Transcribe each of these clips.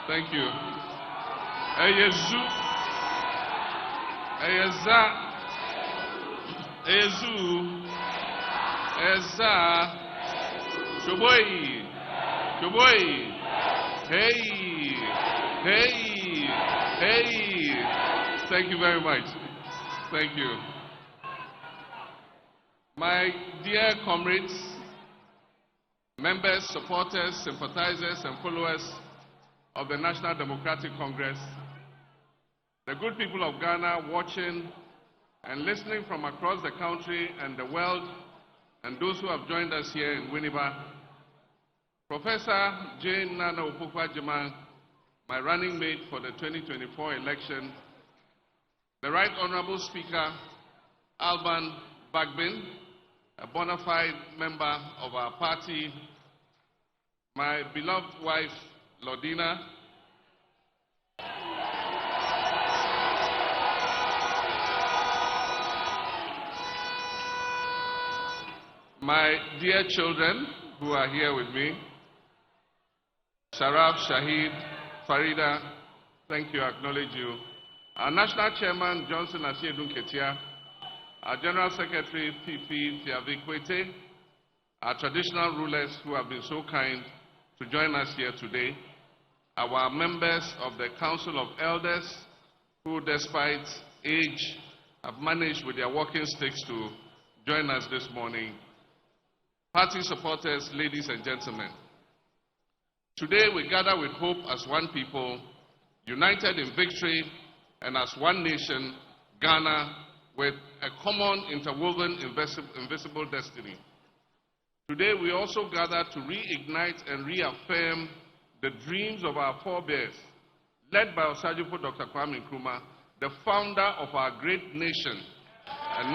Thank you. Eyezu. Eyeza. Eyezu. Eza. Shoboi. Shoboi. Hey. Hey. Hey. Thank you very much. Thank you. My dear comrades, members, supporters, sympathizers, and followers of the National Democratic Congress, the good people of Ghana watching and listening from across the country and the world, and those who have joined us here in Winneba, Professor Jane Nana Opoku-Agyeman, my running mate for the 2024 election, the Right Honorable Speaker, Alban Bagbin, a bona fide member of our party, my beloved wife, Lordina, my dear children who are here with me, Sharaf, Shahid, Farida, thank you, I acknowledge you. Our National Chairman, Johnson Asiedun Ketia, our General Secretary, Fifi Tiavikwete, our traditional rulers who have been so kind to join us here today, our members of the Council of Elders who, despite age, have managed with their walking sticks to join us this morning, party supporters, ladies and gentlemen. Today we gather with hope as one people, united in victory, and as one nation, Ghana, with a common, interwoven, invisible destiny. Today we also gather to reignite and reaffirm the dreams of our forebears, led by Osajifo Dr. Kwame Nkrumah, the founder of our great nation, a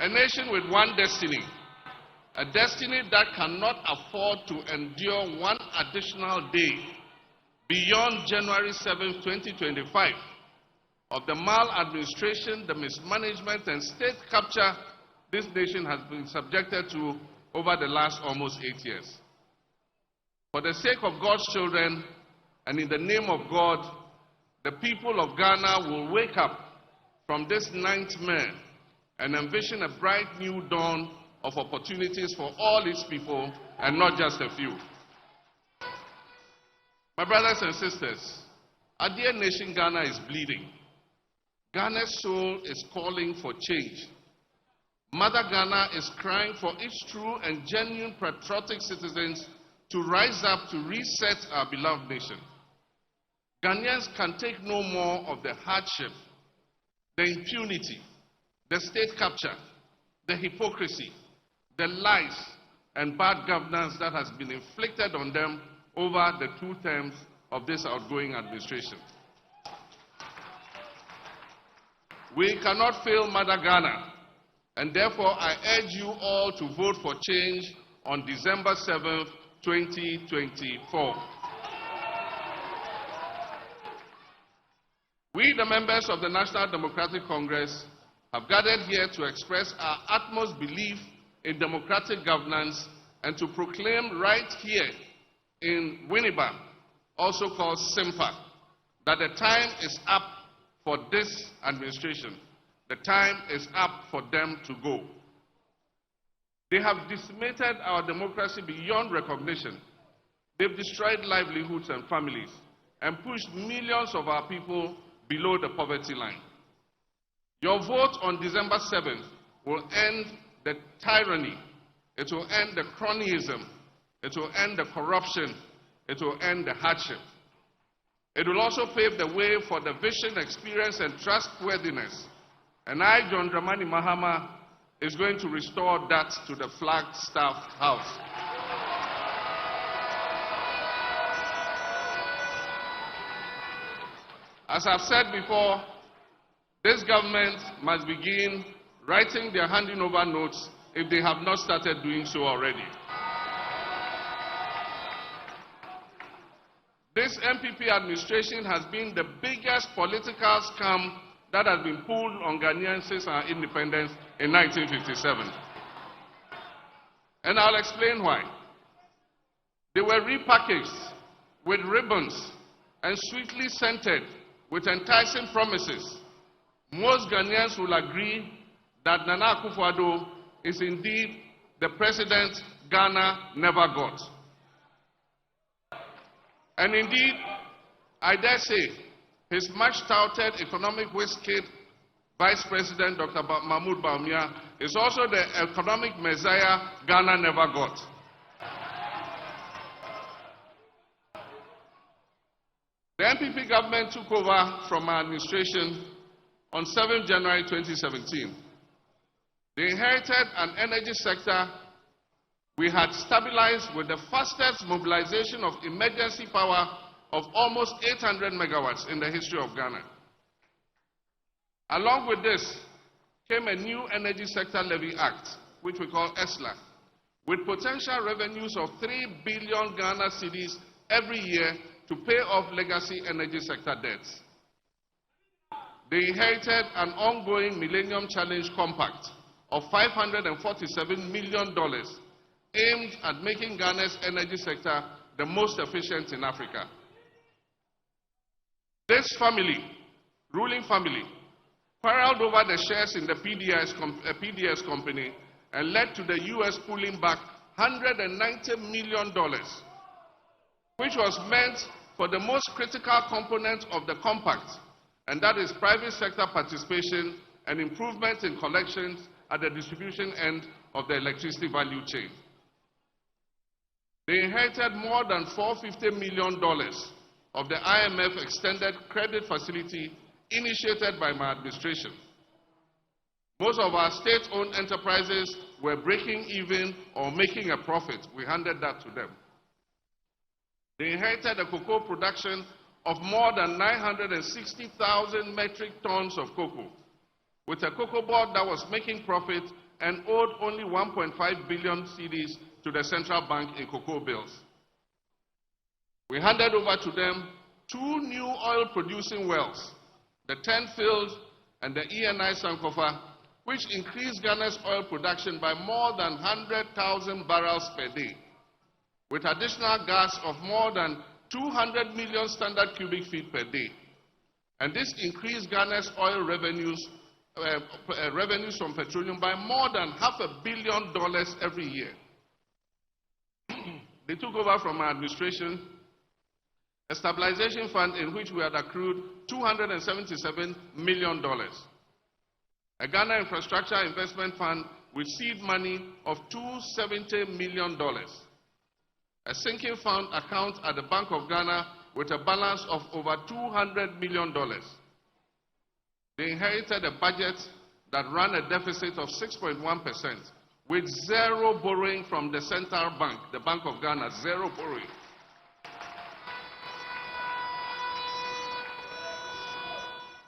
nation with one destiny, a destiny that cannot afford to endure one additional day beyond January 7, 2025, of the maladministration, the mismanagement, and state capture this nation has been subjected to over the last almost 8 years. For the sake of God's children and in the name of God, the people of Ghana will wake up from this nightmare and envision a bright new dawn of opportunities for all its people and not just a few. My brothers and sisters, our dear nation Ghana is bleeding. Ghana's soul is calling for change. Mother Ghana is crying for its true and genuine patriotic citizens to rise up to reset our beloved nation. Ghanaians can take no more of the hardship, the impunity, the state capture, the hypocrisy, the lies and bad governance that has been inflicted on them over the 2 terms of this outgoing administration. We cannot fail Mother Ghana, and therefore I urge you all to vote for change on December 7th, 2024. We, the members of the National Democratic Congress, have gathered here to express our utmost belief in democratic governance and to proclaim right here in Winneba, also called SIMPA, that the time is up for this administration. The time is up for them to go. They have decimated our democracy beyond recognition. They've destroyed livelihoods and families and pushed millions of our people below the poverty line. Your vote on December 7th will end the tyranny. It will end the cronyism. It will end the corruption. It will end the hardship. It will also pave the way for the vision, experience, and trustworthiness. And I, John Dramani Mahama, is going to restore that to the Flagstaff House. As I've said before, this government must begin writing their handing over notes if they have not started doing so already. This MPP administration has been the biggest political scam that has been pulled on Ghanaians since our independence in 1957. And I'll explain why. They were repackaged with ribbons and sweetly scented with enticing promises. Most Ghanaians will agree that Nana Akufo-Addo is indeed the president Ghana never got. And indeed, I dare say, his much-touted economic whiz-kid, Vice President Dr. Mahmoud Bawumia, is also the economic messiah Ghana never got. The NPP government took over from our administration on 7 January 2017. They inherited an energy sector we had stabilized with the fastest mobilization of emergency power of almost 800 megawatts in the history of Ghana. Along with this came a new Energy Sector Levy Act, which we call ESLA, with potential revenues of 3 billion Ghana cedis every year to pay off legacy energy sector debts. They inherited an ongoing Millennium Challenge Compact of $547 million aimed at making Ghana's energy sector the most efficient in Africa. This family, ruling family, quarreled over the shares in the PDS company and led to the US pulling back $190 million, which was meant for the most critical component of the compact, and that is private sector participation and improvement in collections at the distribution end of the electricity value chain. They inherited more than $450 million of the IMF extended credit facility initiated by my administration. Most of our state-owned enterprises were breaking even or making a profit. We handed that to them. They inherited a cocoa production of more than 960,000 metric tons of cocoa, with a cocoa board that was making profit and owed only 1.5 billion cedis to the central bank in cocoa bills. We handed over to them 2 new oil-producing wells, the 10 Field and the ENI Sankofa, which increased Ghana's oil production by more than 100,000 barrels per day, with additional gas of more than 200 million standard cubic feet per day. And this increased Ghana's oil revenues from petroleum by more than $500 million every year. They took over from our administration a stabilization fund in which we had accrued $277 million, a Ghana Infrastructure Investment Fund with seed money of $270 million, a sinking fund account at the Bank of Ghana with a balance of over $200 million. They inherited a budget that ran a deficit of 6.1%, with zero borrowing from the central bank, the Bank of Ghana, zero borrowing.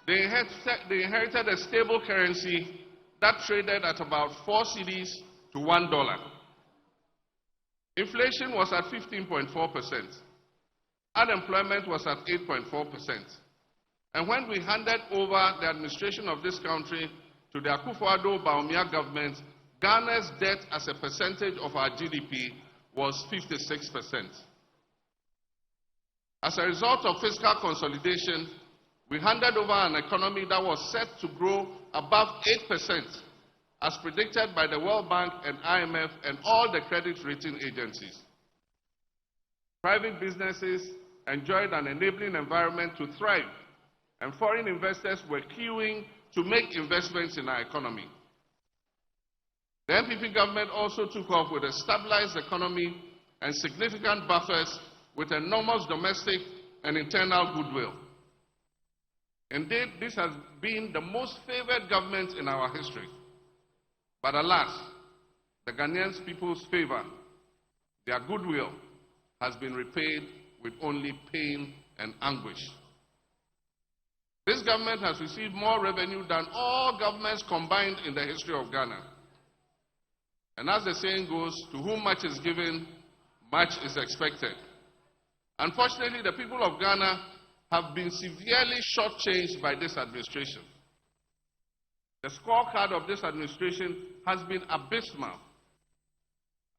They inherited a stable currency that traded at about 4 cedis to $1. Inflation was at 15.4%. Unemployment was at 8.4%. And when we handed over the administration of this country to the Akufo-Addo-Bawumia government, Ghana's debt as a percentage of our GDP was 56%. As a result of fiscal consolidation, we handed over an economy that was set to grow above 8%, as predicted by the World Bank and IMF and all the credit rating agencies. Private businesses enjoyed an enabling environment to thrive, and foreign investors were queuing to make investments in our economy. The NPP government also took off with a stabilized economy and significant buffers with enormous domestic and internal goodwill. Indeed, this has been the most favored government in our history. But alas, the Ghanaian people's favor, their goodwill, has been repaid with only pain and anguish. This government has received more revenue than all governments combined in the history of Ghana. And as the saying goes, to whom much is given, much is expected. Unfortunately, the people of Ghana have been severely shortchanged by this administration. The scorecard of this administration has been abysmal.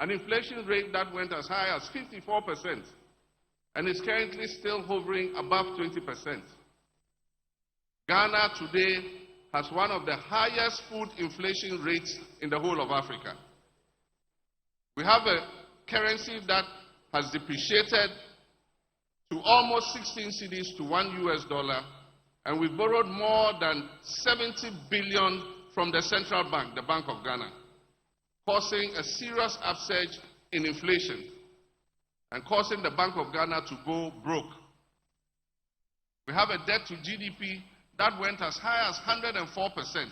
an inflation rate that went as high as 54% and is currently still hovering above 20%. Ghana today has one of the highest food inflation rates in the whole of Africa. We have a currency that has depreciated to almost 16 cedis to $1, and we borrowed more than 70 billion from the central bank, the Bank of Ghana, causing a serious upsurge in inflation and causing the Bank of Ghana to go broke. We have a debt to GDP that went as high as 104%.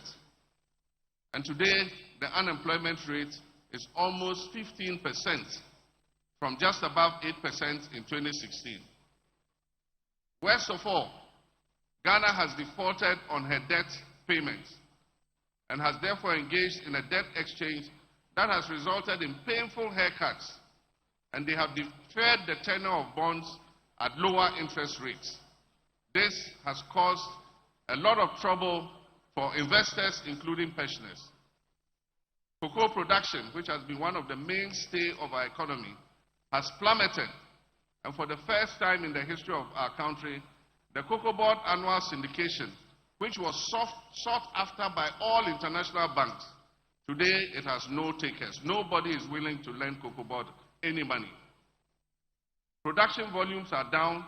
And today, the unemployment rate is almost 15%, from just above 8% in 2016. Worst of all, Ghana has defaulted on her debt payments and has therefore engaged in a debt exchange that has resulted in painful haircuts, and they have deferred the tenure of bonds at lower interest rates. This has caused a lot of trouble for investors, including pensioners. Cocoa production, which has been one of the mainstay of our economy, has plummeted, and for the first time in the history of our country, the Cocoa Board annual syndication, which was sought after by all international banks, today it has no takers. Nobody is willing to lend Cocoa Board any money. Production volumes are down,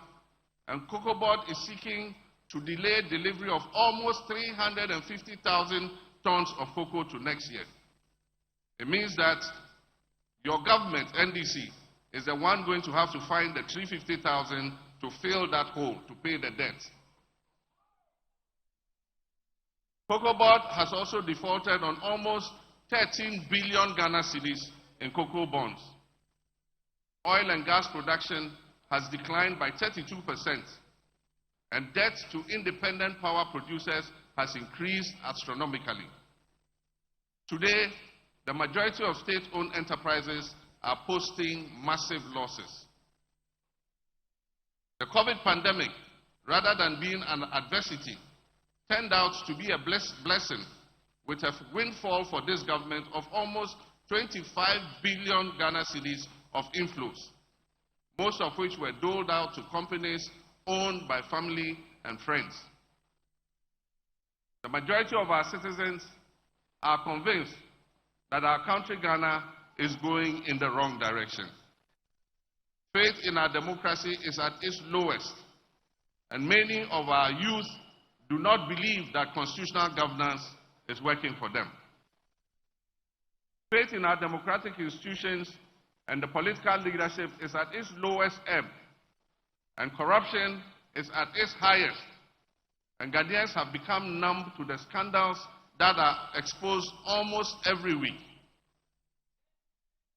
and Cocoa Board is seeking to delay delivery of almost 350,000 tons of cocoa to next year. It means that your government, NDC, is the one going to have to find the 350,000 to fill that hole, to pay the debt. Cocoa Board has also defaulted on almost 13 billion Ghana cedis in cocoa bonds. Oil and gas production has declined by 32%, and debt to independent power producers has increased astronomically. Today, the majority of state-owned enterprises are posting massive losses. The COVID pandemic, rather than being an adversity, turned out to be a blessing, with a windfall for this government of almost 25 billion Ghana cedis of inflows, most of which were doled out to companies owned by family and friends. The majority of our citizens are convinced that our country, Ghana, is going in the wrong direction. Faith in our democracy is at its lowest, and many of our youth do not believe that constitutional governance is working for them. Faith in our democratic institutions and the political leadership is at its lowest ebb, and corruption is at its highest, and Ghanaians have become numb to the scandals that are exposed almost every week.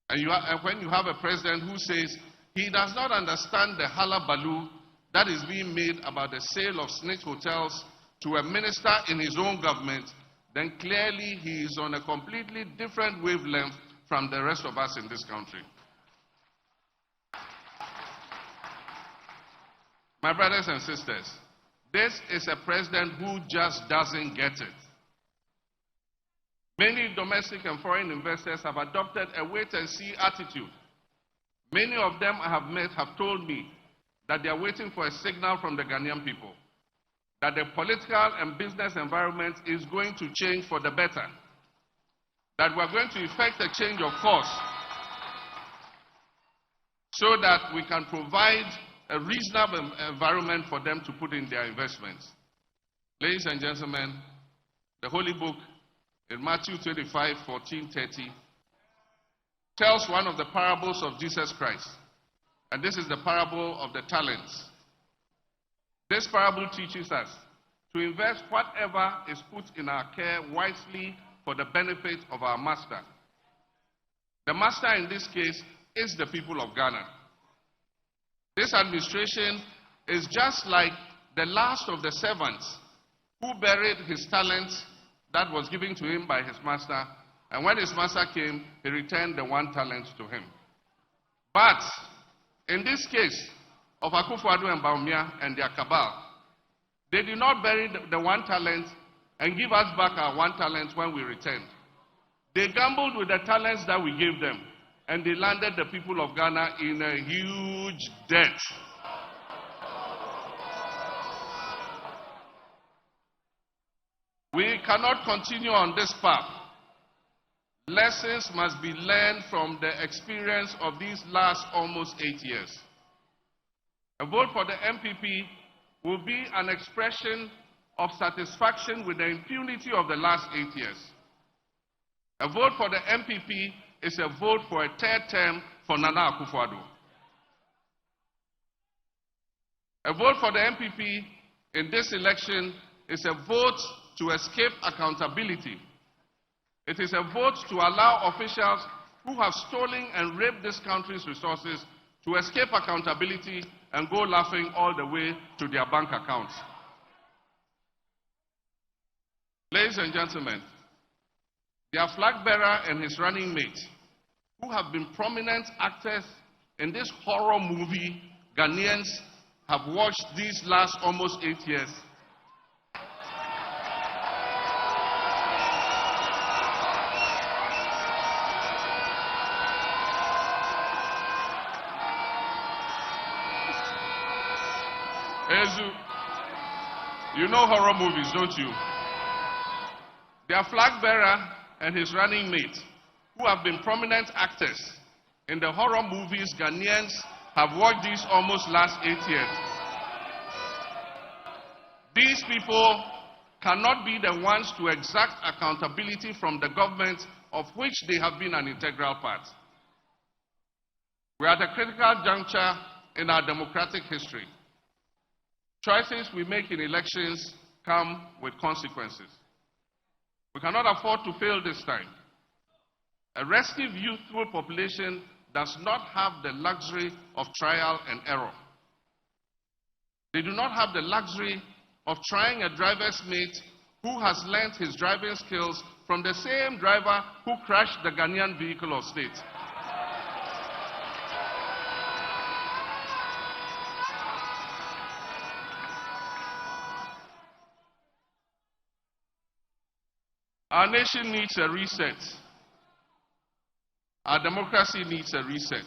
And when you have a president who says he does not understand the hullabaloo that is being made about the sale of snake hotels to a minister in his own government, then clearly he is on a completely different wavelength from the rest of us in this country. My brothers and sisters, this is a president who just doesn't get it. Many domestic and foreign investors have adopted a wait-and-see attitude. Many of them I have met have told me that they are waiting for a signal from the Ghanaian people, that the political and business environment is going to change for the better, that we are going to effect a change of course so that we can provide a reasonable environment for them to put in their investments. Ladies and gentlemen, the Holy Book in Matthew 25, 14, 30 tells one of the parables of Jesus Christ. And this is the parable of the talents. This parable teaches us to invest whatever is put in our care wisely for the benefit of our master. The master in this case is the people of Ghana. This administration is just like the last of the servants who buried his talents that was given to him by his master, and when his master came, he returned the 1 talent to him. But in this case of Akufo-Addo and Bawumia and their cabal, they did not bury the 1 talent and give us back our 1 talent when we returned. They gambled with the talents that we gave them, and they landed the people of Ghana in a huge debt. We cannot continue on this path. Lessons must be learned from the experience of these last almost 8 years. A vote for the MPP will be an expression of satisfaction with the impunity of the last 8 years. A vote for the MPP is a vote for a third term for Nana Akufo-Addo. A vote for the MPP in this election is a vote to escape accountability. It is a vote to allow officials who have stolen and raped this country's resources to escape accountability and go laughing all the way to their bank accounts. Ladies and gentlemen, their flag bearer and his running mate, who have been prominent actors in this horror movie Ghanaians have watched these last almost 8 years, Ezu, you know horror movies, don't you? Their flag bearer and his running mate, who have been prominent actors in the horror movies Ghanaians have watched these almost last 8 years. These people cannot be the ones to exact accountability from the government of which they have been an integral part. We are at a critical juncture in our democratic history. Choices we make in elections come with consequences. We cannot afford to fail this time. A restive youthful population does not have the luxury of trial and error. They do not have the luxury of trying a driver's mate who has learnt his driving skills from the same driver who crashed the Ghanaian vehicle of state. Our nation needs a reset. Our democracy needs a reset.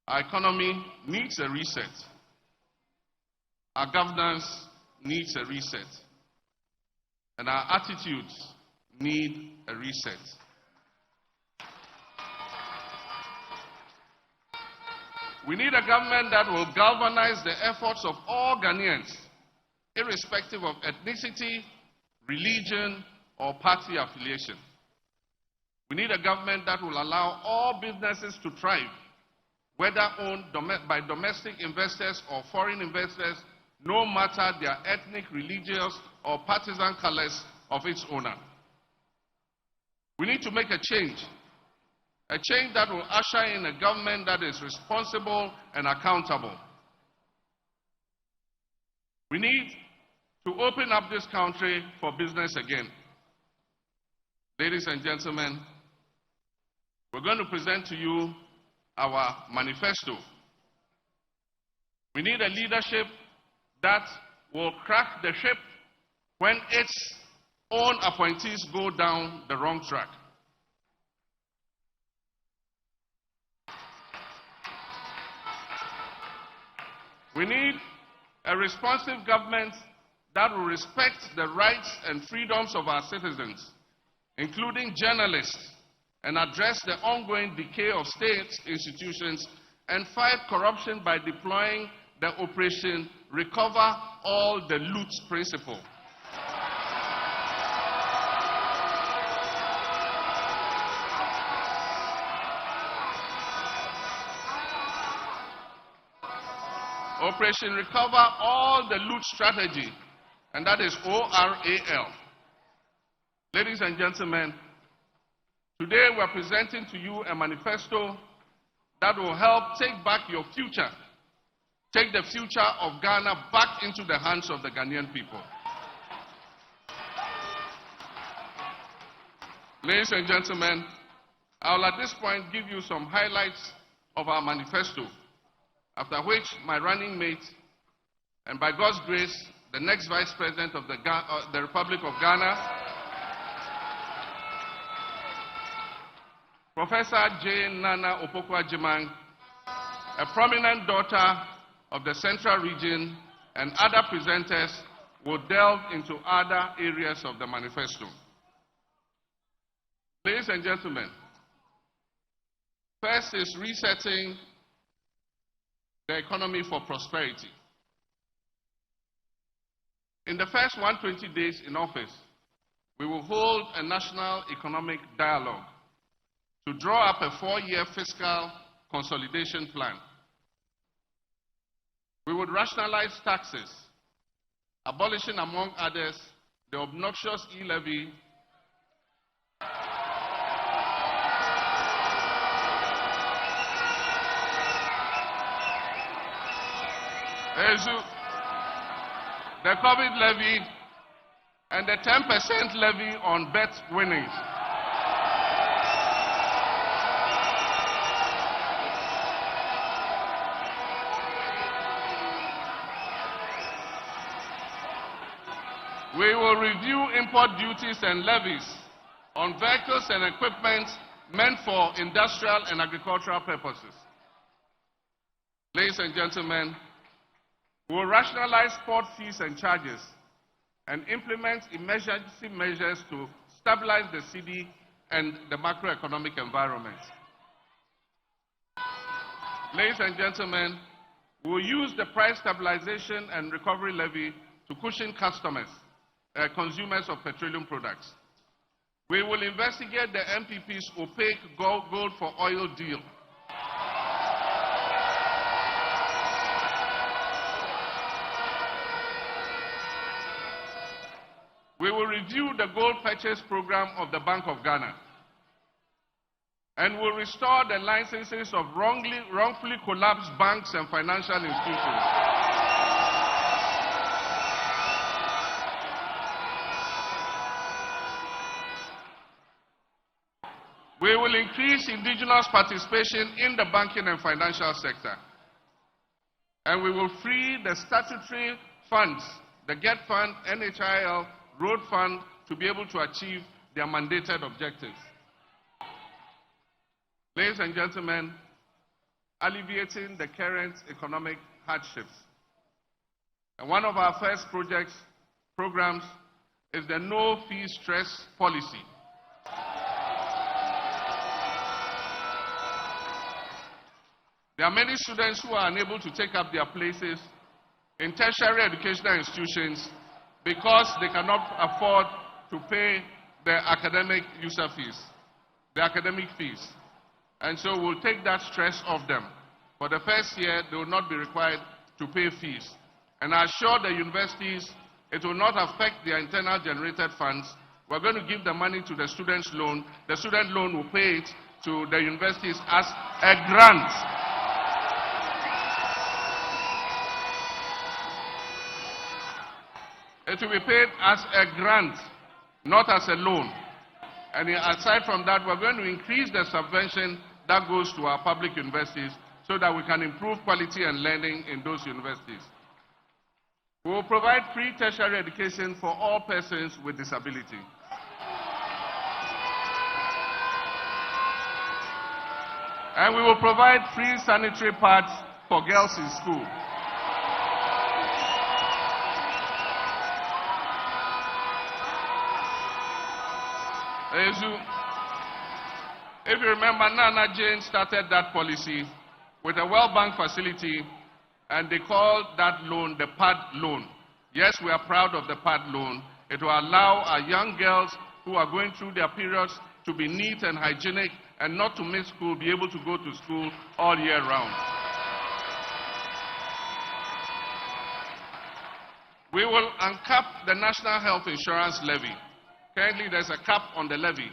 Our economy needs a reset. Our governance needs a reset. And our attitudes need a reset. We need a government that will galvanize the efforts of all Ghanaians, irrespective of ethnicity, religion, or party affiliation. We need a government that will allow all businesses to thrive, whether owned by domestic investors or foreign investors, no matter their ethnic, religious, or partisan colors of its owner. We need to make a change that will usher in a government that is responsible and accountable. We need to open up this country for business again. Ladies and gentlemen, we're going to present to you our manifesto. We need a leadership that will crack the ship when its own appointees go down the wrong track. We need a responsive government that will respect the rights and freedoms of our citizens, including journalists, and address the ongoing decay of state institutions and fight corruption by deploying the Operation Recover All the Loot principle. Operation Recover All the Loot strategy, and that is ORAL. Ladies and gentlemen, today we are presenting to you a manifesto that will help take back your future, take the future of Ghana back into the hands of the Ghanaian people. Ladies and gentlemen, I will at this point give you some highlights of our manifesto, after which my running mate, and by God's grace, the next Vice President of the Republic of Ghana, Professor Jane Nana Opoku-Agyeman, a prominent daughter of the Central Region, and other presenters will delve into other areas of the manifesto. Ladies and gentlemen, first is resetting the economy for prosperity. In the first 120 days in office, we will hold a national economic dialogue to draw up a 4-year fiscal consolidation plan. We would rationalize taxes, abolishing, among others, the obnoxious e-levy, the COVID levy, and the 10% levy on bet winnings. We will review import duties and levies on vehicles and equipment meant for industrial and agricultural purposes. Ladies and gentlemen, we will rationalize port fees and charges and implement emergency measures to stabilize the city and the macroeconomic environment. Ladies and gentlemen, we will use the price stabilization and recovery levy to cushion consumers of petroleum products. We will investigate the NPP's opaque gold for oil deal. We will review the gold purchase program of the Bank of Ghana, and will restore the licenses of wrongfully collapsed banks and financial institutions. We will increase indigenous participation in the banking and financial sector, and we will free the statutory funds, the GET Fund, NHIL, Road Fund, to be able to achieve their mandated objectives. Ladies and gentlemen, alleviating the current economic hardships. And one of our first programs is the no fee stress policy. There are many students who are unable to take up their places in tertiary educational institutions because they cannot afford to pay their academic user fees, the academic fees. And so we'll take that stress off them. For the first year, they will not be required to pay fees. And I assure the universities it will not affect their internal generated funds. We're going to give the money to the student's loan. The student loan will pay it to the universities as a grant. It will be paid as a grant, not as a loan. And aside from that, we're going to increase the subvention that goes to our public universities so that we can improve quality and learning in those universities. We will provide free tertiary education for all persons with disability. And we will provide free sanitary pads for girls in school. If you remember, Nana Jane started that policy with a World Bank facility, and they called that loan the PAD loan. Yes, we are proud of the PAD loan. It will allow our young girls who are going through their periods to be neat and hygienic and not to miss school, be able to go to school all year round. We will uncap the National Health Insurance Levy. Currently, there's a cap on the levy,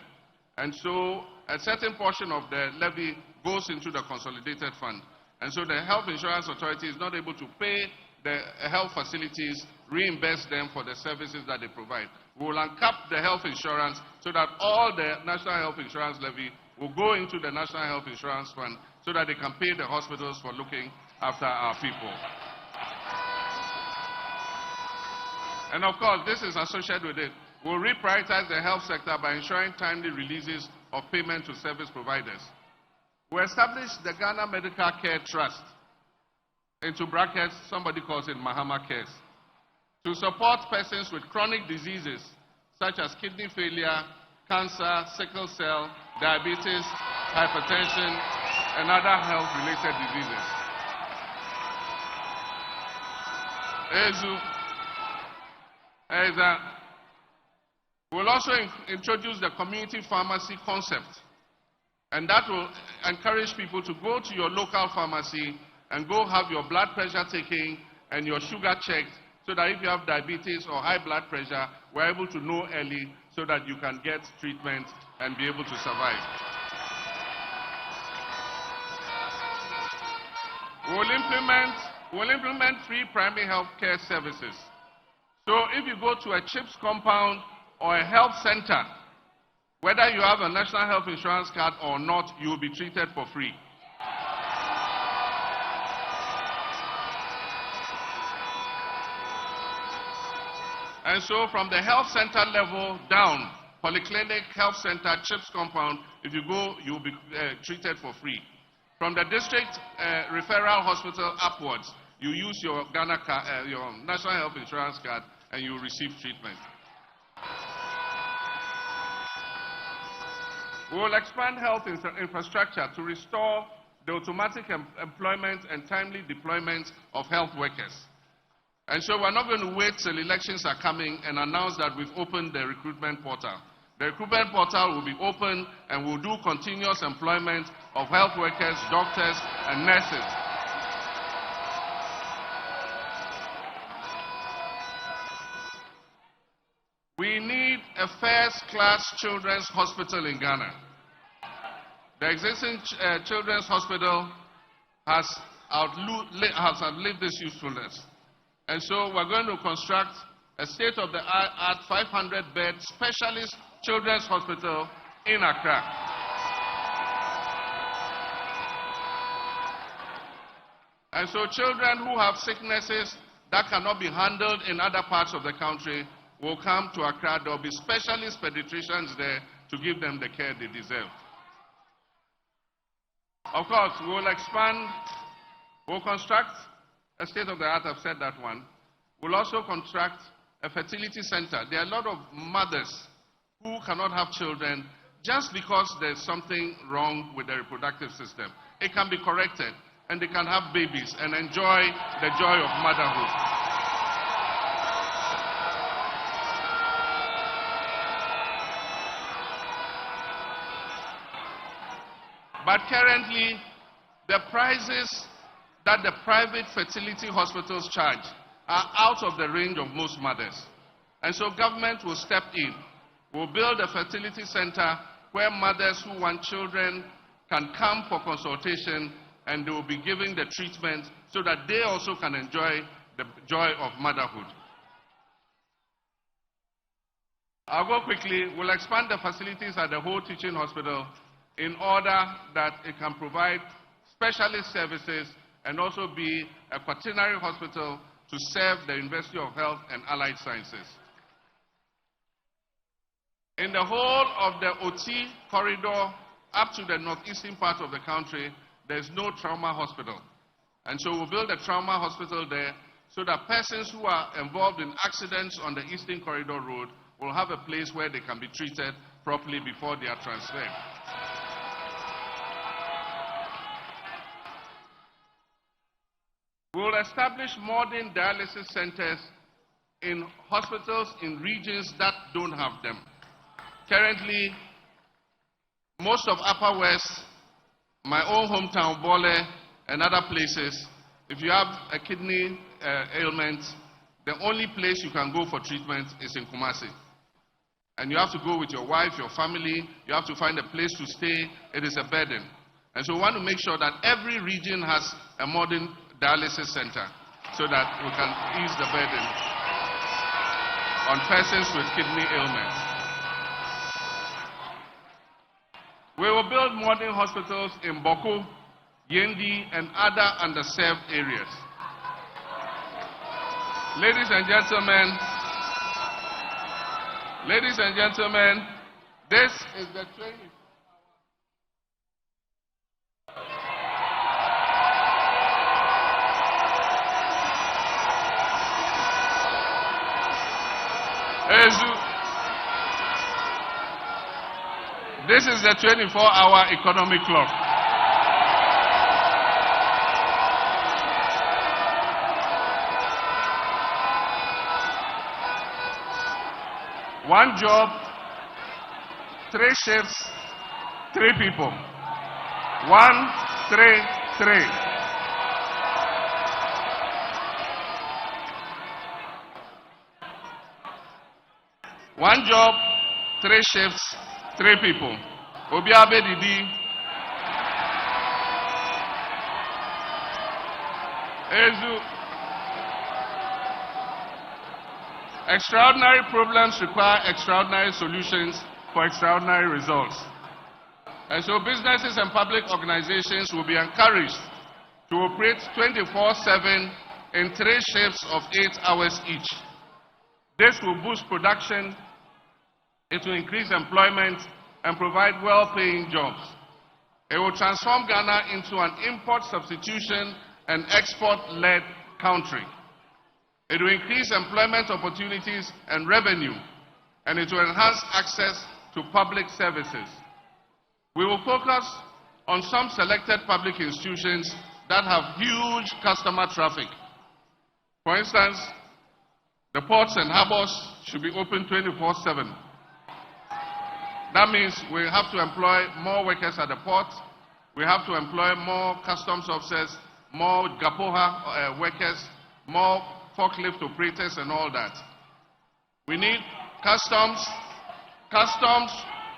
and so a certain portion of the levy goes into the consolidated fund. And so the Health Insurance Authority is not able to pay the health facilities, reimburse them for the services that they provide. We will uncap the health insurance so that all the National Health Insurance Levy will go into the National Health Insurance Fund so that they can pay the hospitals for looking after our people. And of course, this is associated with it. We'll reprioritize the health sector by ensuring timely releases of payment to service providers. We established the Ghana Medical Care Trust, into brackets, somebody calls it Mahama Cares, to support persons with chronic diseases such as kidney failure, cancer, sickle cell, diabetes, hypertension, and other health-related diseases. We'll also introduce the community pharmacy concept, and that will encourage people to go to your local pharmacy and go have your blood pressure taken and your sugar checked, so that if you have diabetes or high blood pressure, we're able to know early so that you can get treatment and be able to survive. We'll implement free primary health care services. So if you go to a CHIPS compound or a health center, whether you have a national health insurance card or not, you will be treated for free. And so from the health center level down, polyclinic, health center, CHIPS compound, if you go, you'll be treated for free. From the district referral hospital upwards, you use your your national health insurance card and you receive treatment. We will expand health infrastructure to restore the automatic employment and timely deployment of health workers. And so we're not going to wait till elections are coming and announce that we've opened the recruitment portal. The recruitment portal will be open and will do continuous employment of health workers, doctors, and nurses. We need a first-class children's hospital in Ghana. The existing children's hospital has outlived its usefulness. And so we're going to construct a state-of-the-art 500-bed specialist children's hospital in Accra. And so children who have sicknesses that cannot be handled in other parts of the country will come to Accra. There will be specialist pediatricians there to give them the care they deserve. Of course, we'll construct a state-of-the-art, I've said that one. We'll also construct a fertility center. There are a lot of mothers who cannot have children just because there's something wrong with the reproductive system. It can be corrected, and they can have babies and enjoy the joy of motherhood. But currently, the prices that the private fertility hospitals charge are out of the range of most mothers. And so government will step in. We'll build a fertility center where mothers who want children can come for consultation, and they will be given the treatment so that they also can enjoy the joy of motherhood. I'll go quickly. We'll expand the facilities at the whole teaching hospital in order that it can provide specialist services and also be a quaternary hospital to serve the University of Health and Allied Sciences. In the whole of the OT corridor up to the northeastern part of the country, there's no trauma hospital. And so we'll build a trauma hospital there so that persons who are involved in accidents on the Eastern Corridor Road will have a place where they can be treated properly before they are transferred. We will establish modern dialysis centers in hospitals in regions that don't have them. Currently, most of Upper West, my own hometown, Bole, and other places, if you have a kidney ailment, the only place you can go for treatment is in Kumasi. And you have to go with your wife, your family, you have to find a place to stay. It is a burden. And so we want to make sure that every region has a modern dialysis center so that we can ease the burden on persons with kidney ailments. We will build modern hospitals in Boko, Yendi, and other underserved areas. Ladies and gentlemen, this is the training. This is the 24-hour economic clock. One job, 3 shifts, 3 people. 1, 3, 3. One job, 3 shifts, 3 people. Obiabe Didi. Ezu. Extraordinary problems require extraordinary solutions for extraordinary results. And so businesses and public organizations will be encouraged to operate 24/7 in 3 shifts of 8 hours each. This will boost production, it will increase employment and provide well-paying jobs. It will transform Ghana into an import substitution and export-led country. It will increase employment opportunities and revenue, and it will enhance access to public services. We will focus on some selected public institutions that have huge customer traffic. For instance, the ports and harbors should be open 24/7. That means we have to employ more workers at the port. We have to employ more customs officers, more Gapoha workers, more forklift operators and all that. We need customs. Customs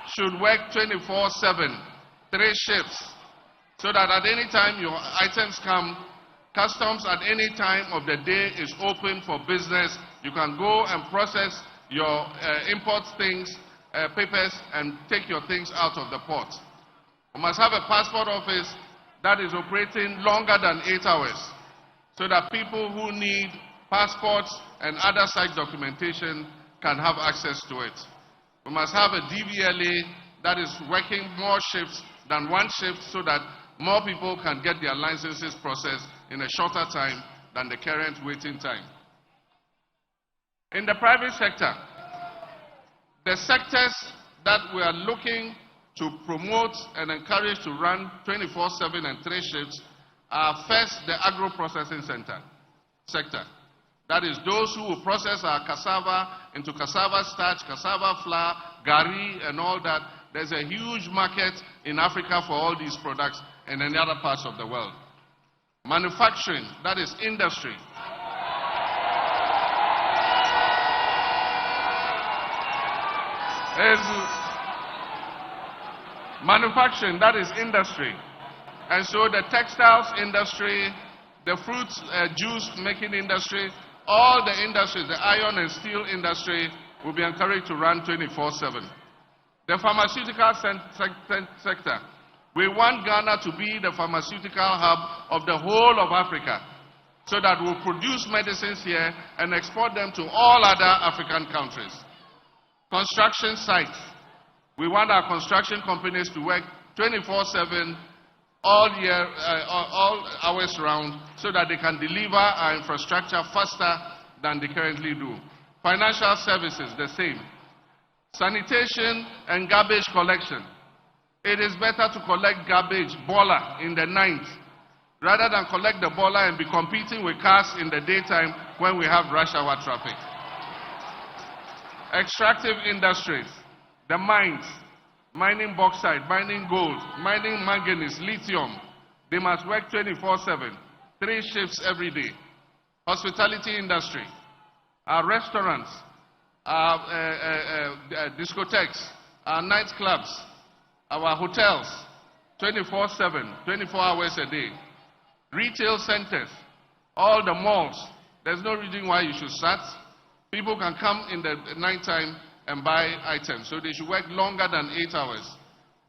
should work 24/7, 3 shifts, so that at any time your items come, customs at any time of the day is open for business. You can go and process your import things, papers, and take your things out of the port. We must have a passport office that is operating longer than 8 hours, so that people who need passports and other such documentation can have access to it. We must have a DVLA that is working more shifts than 1 shift, so that more people can get their licenses processed in a shorter time than the current waiting time. In the private sector, the sectors that we are looking to promote and encourage to run 24/7 and 3 shifts are first the agro-processing sector. That is those who will process our cassava into cassava starch, cassava flour, gari, and all that. There's a huge market in Africa for all these products and in other parts of the world. Manufacturing, that is industry. Manufacturing, that is industry. And so the textiles industry, the fruit juice making industry, all the industries, the iron and steel industry, will be encouraged to run 24/7. The pharmaceutical sector, we want Ghana to be the pharmaceutical hub of the whole of Africa, so that we'll produce medicines here and export them to all other African countries. Construction sites, we want our construction companies to work 24/7 all year, all hours round, so that they can deliver our infrastructure faster than they currently do. Financial services, the same. Sanitation and garbage collection. It is better to collect garbage, bola, in the night, rather than collect the bola and be competing with cars in the daytime when we have rush hour traffic. Extractive industries, the mines, mining bauxite, mining gold, mining manganese, lithium, they must work 24/7, 3 shifts every day. Hospitality industry, our restaurants, our discotheques, our nightclubs, our hotels, 24/7, 24 hours a day. Retail centers, all the malls, there's no reason why you should shut. People can come in the night time and buy items, so they should work longer than 8 hours.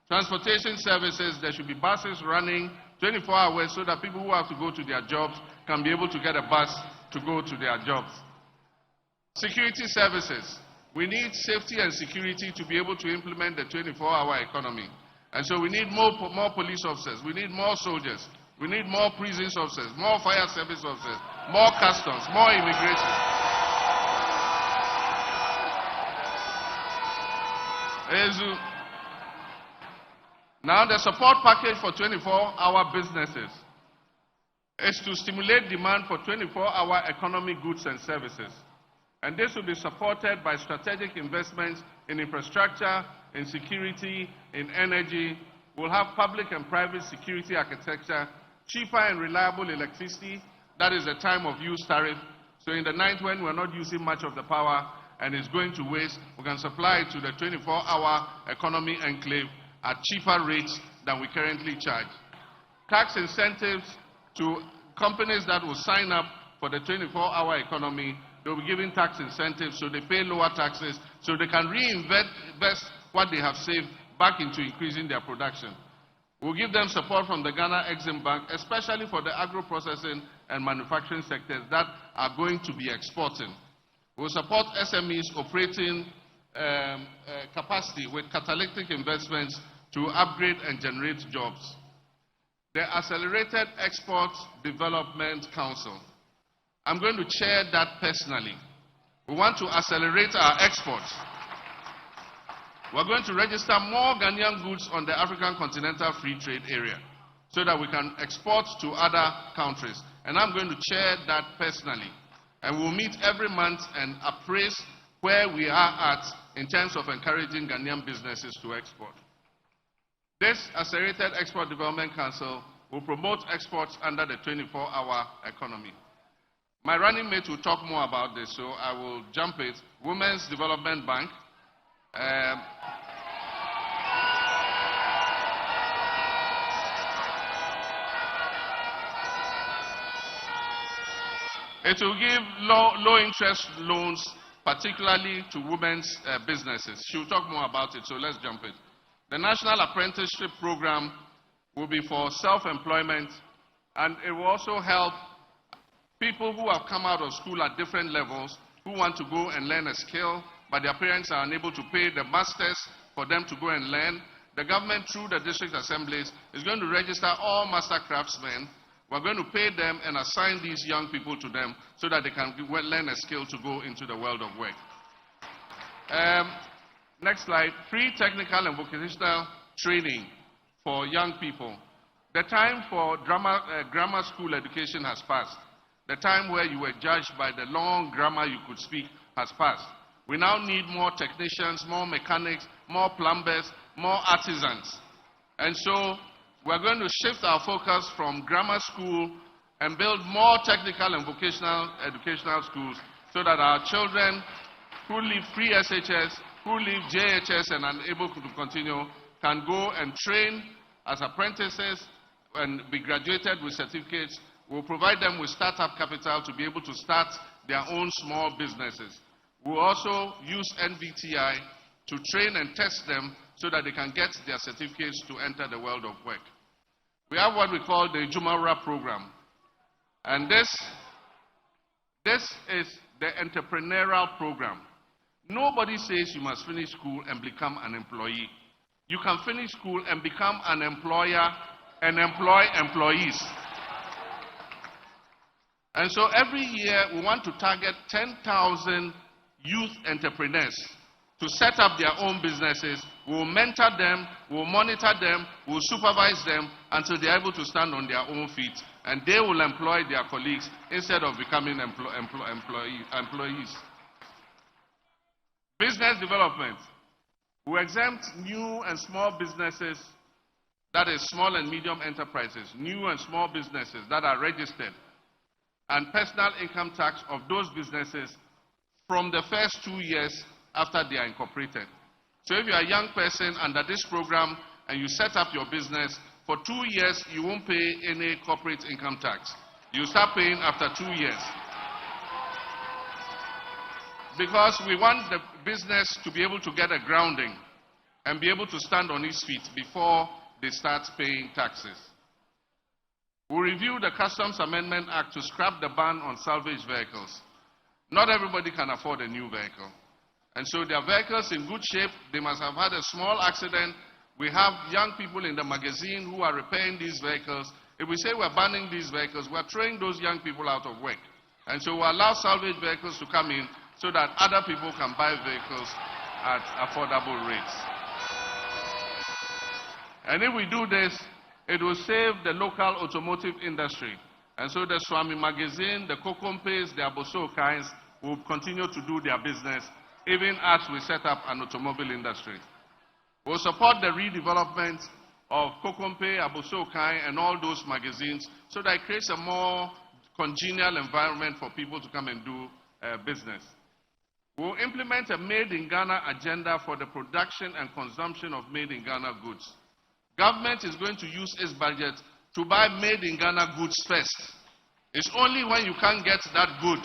Transportation services, there should be buses running 24 hours, so that people who have to go to their jobs can be able to get a bus to go to their jobs. Security services, we need safety and security to be able to implement the 24-hour economy. And so we need more police officers, we need more soldiers, we need more prisons officers, more fire service officers, more customs, more immigration. Now, the support package for 24-hour businesses is to stimulate demand for 24-hour economy goods and services. And this will be supported by strategic investments in infrastructure, in security, in energy. We'll have public and private security architecture, cheaper and reliable electricity, that is the time of use tariff. So in the night when we're not using much of the power and it's going to waste, we can supply it to the 24-hour economy enclave at cheaper rates than we currently charge. Tax incentives to companies that will sign up for the 24-hour economy. They'll be given tax incentives so they pay lower taxes so they can reinvest what they have saved back into increasing their production. We'll give them support from the Ghana Exim Bank, especially for the agro-processing and manufacturing sectors that are going to be exporting. We'll support SMEs operating capacity with catalytic investments to upgrade and generate jobs. The Accelerated Export Development Council. I'm going to chair that personally. We want to accelerate our exports. We're going to register more Ghanaian goods on the African Continental Free Trade Area so that we can export to other countries. And I'm going to chair that personally. And we'll meet every month and appraise where we are at in terms of encouraging Ghanaian businesses to export. This Accelerated Export Development Council will promote exports under the 24-hour economy. My running mate will talk more about this, so I will jump it. Women's Development Bank. It will give low interest loans, particularly to women's businesses. She'll talk more about it, so let's jump it. The National Apprenticeship Program will be for self-employment, and it will also help people who have come out of school at different levels who want to go and learn a skill, but their parents are unable to pay the masters for them to go and learn. The government, through the district assemblies, is going to register all master craftsmen. We're going to pay them and assign these young people to them so that they can learn a skill to go into the world of work. Next slide. Free technical and vocational training for young people. The time for grammar school education has passed. The time where you were judged by the long grammar you could speak has passed. We now need more technicians, more mechanics, more plumbers, more artisans. And so we're going to shift our focus from grammar school and build more technical and vocational educational schools so that our children who leave free SHS, who leave JHS and are unable to continue, can go and train as apprentices and be graduated with certificates. We'll provide them with startup capital to be able to start their own small businesses. We'll also use NVTI to train and test them so that they can get their certificates to enter the world of work. We have what we call the Jumara program. And this is the entrepreneurial program. Nobody says you must finish school and become an employee. You can finish school and become an employer and employ employees. And so every year we want to target 10,000 youth entrepreneurs to set up their own businesses. We'll mentor them, we'll monitor them, we'll supervise them until they're able to stand on their own feet. And they will employ their colleagues instead of becoming employees. Business development. We exempt new and small businesses, that is small and medium enterprises, new and small businesses that are registered, and personal income tax of those businesses from the first 2 years after they are incorporated. So if you are a young person under this program and you set up your business, for 2 years you won't pay any corporate income tax. You start paying after 2 years. Because we want the business to be able to get a grounding and be able to stand on its feet before they start paying taxes. We review the Customs Amendment Act to scrap the ban on salvage vehicles. Not everybody can afford a new vehicle. And so their vehicles in good shape, they must have had a small accident. We have young people in the magazine who are repairing these vehicles. If we say we're banning these vehicles, we're throwing those young people out of work. And so we allow salvage vehicles to come in so that other people can buy vehicles at affordable rates. And if we do this, it will save the local automotive industry. And so the Swami magazine, the Kokompes, the Aboso kinds will continue to do their business even as we set up an automobile industry. We'll support the redevelopment of Kokompe, Aboso Kai, and all those magazines so that it creates a more congenial environment for people to come and do business. We'll implement a Made in Ghana agenda for the production and consumption of Made in Ghana goods. Government is going to use its budget to buy Made in Ghana goods first. It's only when you can't get that good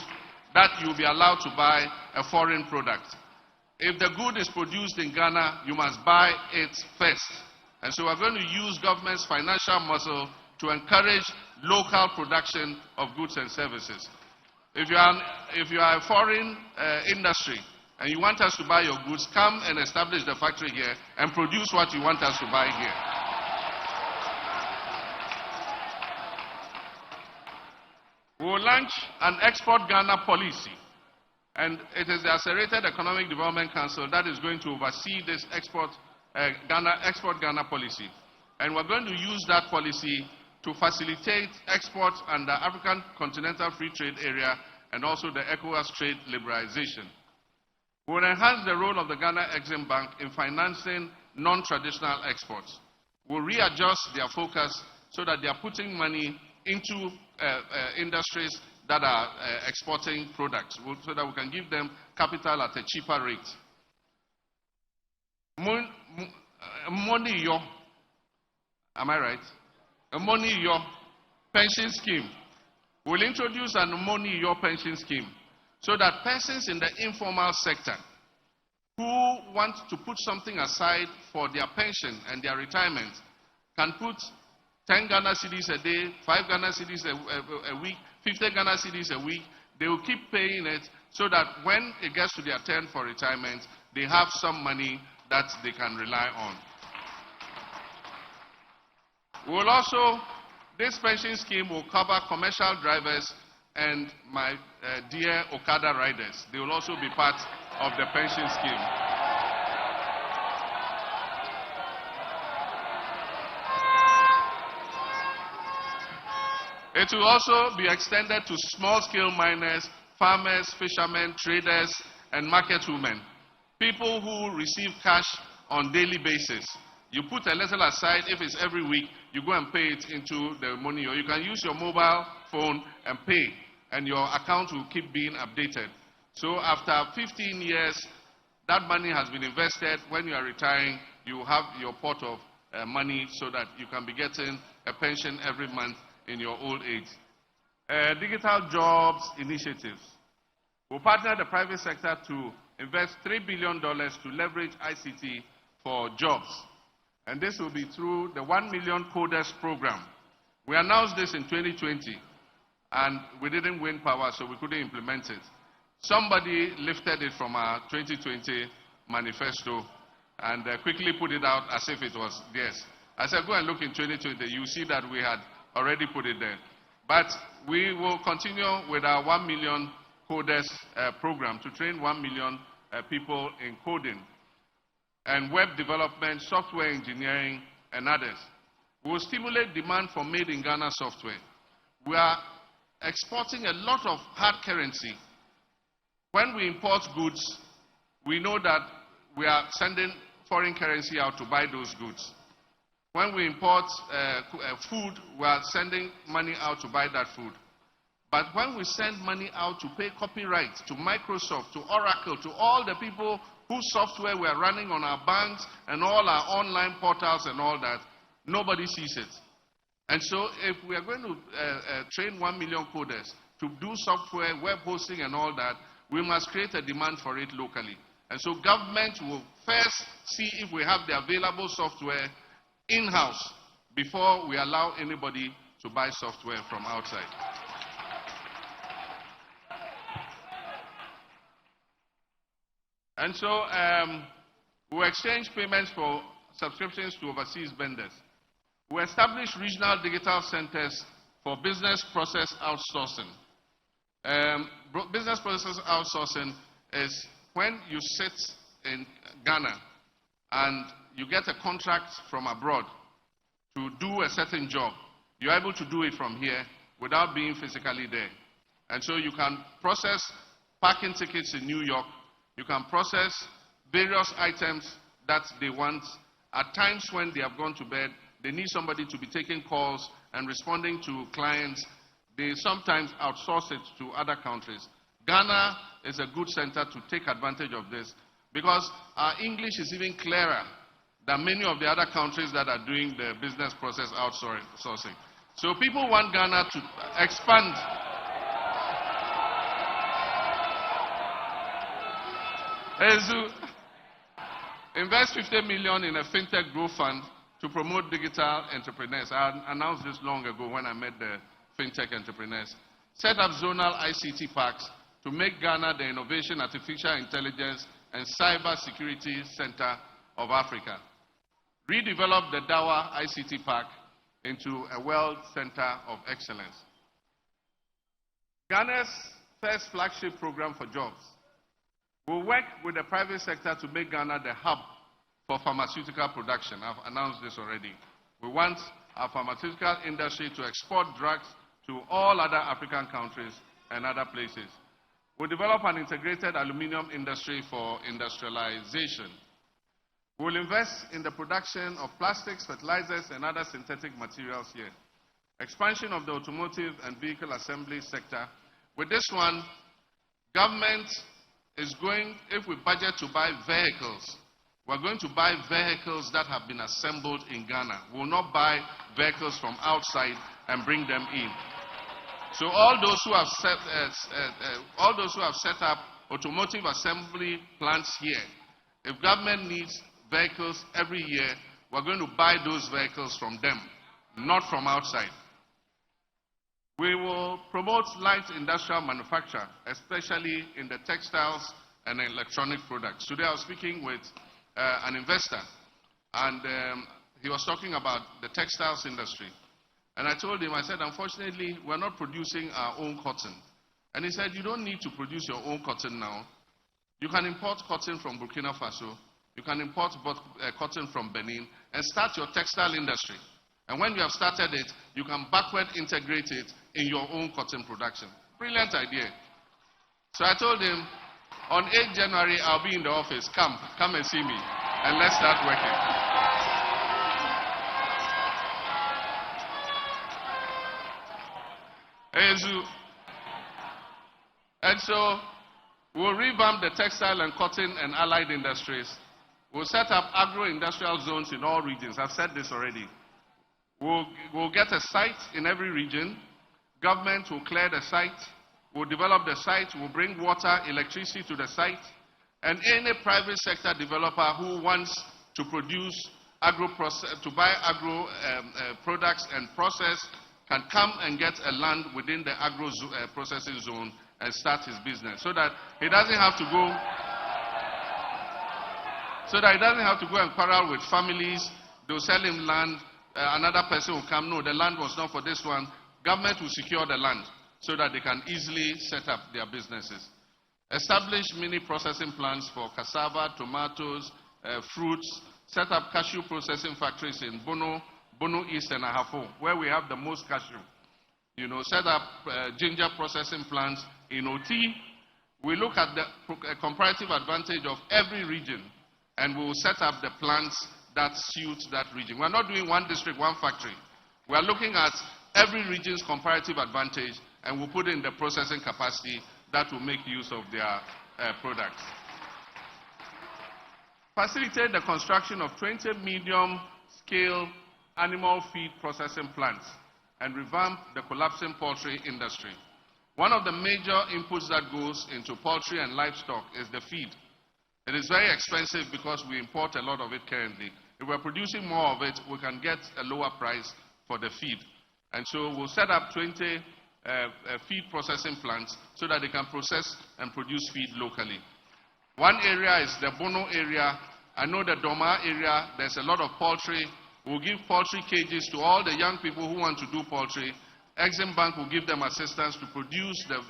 that you'll be allowed to buy a foreign product. If the good is produced in Ghana, you must buy it first. And so we're going to use government's financial muscle to encourage local production of goods and services. If you are a foreign industry and you want us to buy your goods, come and establish the factory here and produce what you want us to buy here. We will launch an Export Ghana policy, and it is the Accelerated Economic Development Council that is going to oversee this Export Ghana policy. And we're going to use that policy to facilitate exports under African Continental Free Trade Area and also the ECOWAS trade liberalization. We will enhance the role of the Ghana Exim Bank in financing non-traditional exports. We'll readjust their focus so that they are putting money into industries that are exporting products, so that we can give them capital at a cheaper rate. Money yo, am I right? A money yo pension scheme. We'll introduce a money yo pension scheme so that persons in the informal sector who want to put something aside for their pension and their retirement can put 10 Ghana cedis a day, 5 Ghana cedis a week, 50 Ghana cedis a week. They will keep paying it so that when it gets to their turn for retirement, they have some money that they can rely on. We'll also, this pension scheme will cover commercial drivers and my dear Okada riders. They will also be part of the pension scheme. It will also be extended to small-scale miners, farmers, fishermen, traders, and market women. People who receive cash on daily basis. You put a little aside. If it's every week, you go and pay it into the money. Or you can use your mobile phone and pay, and your account will keep being updated. So after 15 years, that money has been invested. When you are retiring, you have your pot of money so that you can be getting a pension every month in your old age. Digital jobs initiatives. We'll partner the private sector to invest $3 billion to leverage ICT for jobs. And this will be through the 1 Million Coders program. We announced this in 2020, and we didn't win power, so we couldn't implement it. Somebody lifted it from our 2020 manifesto and quickly put it out as if it was theirs. I said, go and look in 2020, you see that we had already put it there. But we will continue with our 1 Million Coders program to train 1 million people in coding and web development, software engineering, and others. We will stimulate demand for Made in Ghana software. We are exporting a lot of hard currency. When we import goods, we know that we are sending foreign currency out to buy those goods. When we import food, we are sending money out to buy that food. But when we send money out to pay copyright to Microsoft, to Oracle, to all the people whose software we are running on our banks and all our online portals and all that, nobody sees it. And so if we are going to train 1 million coders to do software, web hosting and all that, we must create a demand for it locally. And so government will first see if we have the available software in-house before we allow anybody to buy software from outside. And so we exchange payments for subscriptions to overseas vendors. We establish regional digital centers for business process outsourcing. Business process outsourcing is when you sit in Ghana and you get a contract from abroad to do a certain job, you're able to do it from here without being physically there. And so you can process parking tickets in New York, you can process various items that they want. At times when they have gone to bed, they need somebody to be taking calls and responding to clients. They sometimes outsource it to other countries. Ghana is a good center to take advantage of this because our English is even clearer than many of the other countries that are doing the business process outsourcing. So people want Ghana to expand. Invest 50 million in a fintech growth fund to promote digital entrepreneurs. I announced this long ago when I met the fintech entrepreneurs. Set up zonal ICT parks to make Ghana the innovation, artificial intelligence, and cyber security center of Africa. Redevelop the Dawa ICT park into a world center of excellence. Ghana's first flagship program for jobs will work with the private sector to make Ghana the hub for pharmaceutical production. I've announced this already. We want our pharmaceutical industry to export drugs to all other African countries and other places. We'll develop an integrated aluminum industry for industrialization. We'll invest in the production of plastics, fertilizers, and other synthetic materials here. Expansion of the automotive and vehicle assembly sector. With this one, government is going, if we budget to buy vehicles, we're going to buy vehicles that have been assembled in Ghana. We will not buy vehicles from outside and bring them in. So all those who have set up automotive assembly plants here, if government needs vehicles every year, we're going to buy those vehicles from them, not from outside. We will promote light industrial manufacture, especially in the textiles and electronic products. Today I was speaking with an investor, and he was talking about the textiles industry. And I told him, I said, unfortunately, we're not producing our own cotton. And he said, you don't need to produce your own cotton now. You can import cotton from Burkina Faso. You can import cotton from Benin and start your textile industry. And when you have started it, you can backward integrate it in your own cotton production. Brilliant idea. So I told him, on 8th January, I'll be in the office. Come and see me, and let's start working. And so, we'll revamp the textile and cotton and allied industries. We'll set up agro-industrial zones in all regions. I've said this already. We'll get a site in every region. Government will clear the site. We'll develop the site. We'll bring water, electricity to the site. And any private sector developer who wants to produce to buy agro products and process can come and get a land within the agro processing zone and start his business, so that he doesn't have to go. And quarrel with families. They'll sell him land. Another person will come. No, the land was not for this one. Government will secure the land so that they can easily set up their businesses. Establish mini processing plants for cassava, tomatoes, fruits. Set up cashew processing factories in Bono East and Ahafo, where we have the most cashew. Set up ginger processing plants in Oti. We look at the comparative advantage of every region, and we will set up the plants that suit that region. We're not doing one district, one factory. We're looking at every region's comparative advantage, and we'll put in the processing capacity that will make use of their products. Facilitate the construction of 20 medium-scale animal feed processing plants and revamp the collapsing poultry industry. One of the major inputs that goes into poultry and livestock is the feed. It is very expensive because we import a lot of it currently. If we're producing more of it, we can get a lower price for the feed. And so we'll set up 20 feed processing plants so that they can process and produce feed locally. One area is the Bono area. I know the Doma area, there's a lot of poultry. We'll give poultry cages to all the young people who want to do poultry. Exim Bank will give them assistance to produce the